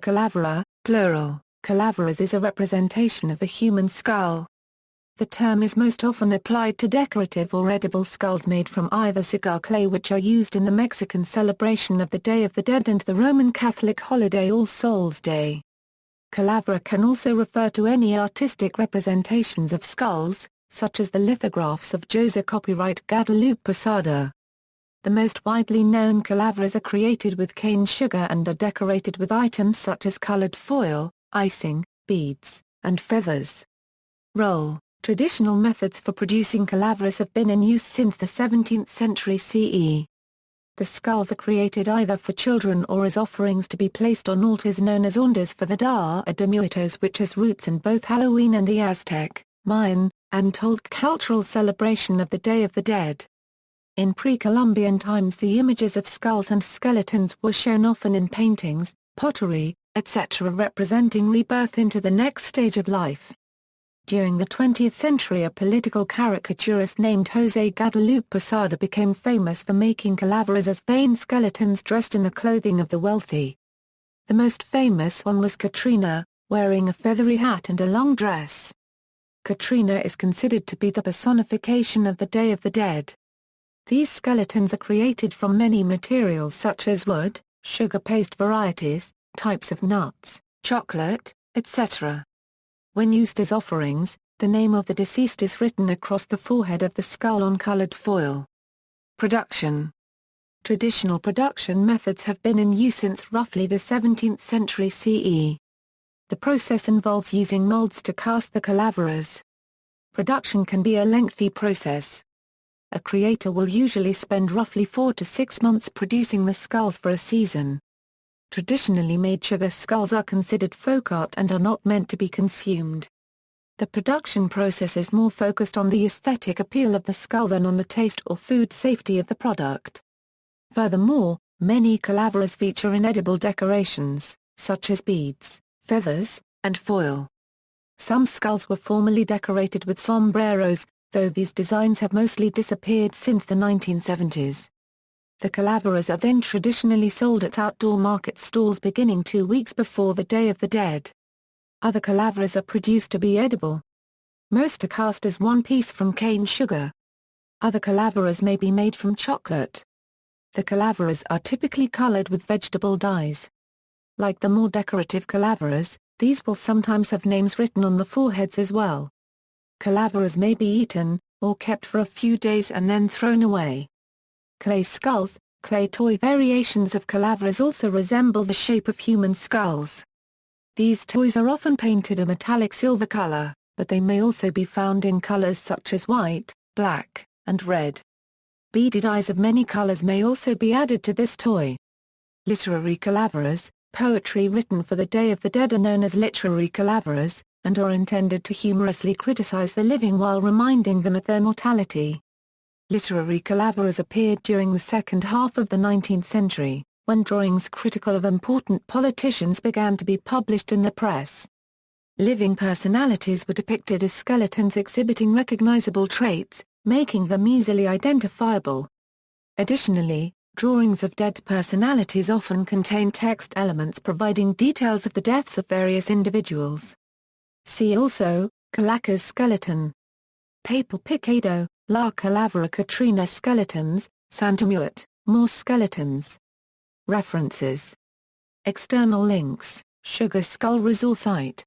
calavera, plural, calaveras is a representation of a human skull. The term is most often applied to decorative or edible skulls made from either cigar clay, which are used in the Mexican celebration of the Day of the Dead and the Roman Catholic holiday All Souls' Day. Calavera can also refer to any artistic representations of skulls, such as the lithographs of José Guadalupe Posada. The most widely known calaveras are created with cane sugar and are decorated with items such as colored foil, icing, beads, and feathers. Roll. Traditional methods for producing calaveras have been in use since the 17th century CE. The skulls are created either for children or as offerings to be placed on altars known as hondas for the Día de Muertos, which has roots in both Halloween and the Aztec, Mayan, and Toltec cultural celebration of the Day of the Dead. In pre-Columbian times, the images of skulls and skeletons were shown often in paintings, pottery, etc., representing rebirth into the next stage of life. During the 20th century, a political caricaturist named José Guadalupe Posada became famous for making calaveras as vain skeletons dressed in the clothing of the wealthy. The most famous one was Katrina, wearing a feathery hat and a long dress. Katrina is considered to be the personification of the Day of the Dead. These skeletons are created from many materials such as wood, sugar paste varieties, types of nuts, chocolate, etc. When used as offerings, the name of the deceased is written across the forehead of the skull on colored foil. Production. Traditional production methods have been in use since roughly the 17th century CE. The process involves using molds to cast the calaveras. Production can be a lengthy process. A creator will usually spend roughly 4 to 6 months producing the skulls for a season. Traditionally made sugar skulls are considered folk art and are not meant to be consumed. The production process is more focused on the aesthetic appeal of the skull than on the taste or food safety of the product. Furthermore, many calaveras feature inedible decorations, such as beads, feathers, and foil. Some skulls were formerly decorated with sombreros, though these designs have mostly disappeared since the 1970s. The calaveras are then traditionally sold at outdoor market stalls beginning 2 weeks before the Day of the Dead. Other calaveras are produced to be edible. Most are cast as one piece from cane sugar. Other calaveras may be made from chocolate. The calaveras are typically colored with vegetable dyes. Like the more decorative calaveras, these will sometimes have names written on the foreheads as well. Calaveras may be eaten, or kept for a few days and then thrown away. Clay skulls. Clay toy variations of calaveras also resemble the shape of human skulls. These toys are often painted a metallic silver color, but they may also be found in colors such as white, black, and red. Beaded eyes of many colors may also be added to this toy. Literary calaveras. Poetry written for the Day of the Dead are known as literary calaveras, and are intended to humorously criticize the living while reminding them of their mortality. Literary calaveras appeared during the second half of the 19th century, when drawings critical of important politicians began to be published in the press. Living personalities were depicted as skeletons exhibiting recognizable traits, making them easily identifiable. Additionally, drawings of dead personalities often contain text elements providing details of the deaths of various individuals. See also, Calaca's skeleton. Papal Picado, La Calavera Katrina skeletons, Santamuet, more skeletons. References. External links, Sugar Skull Resource Site.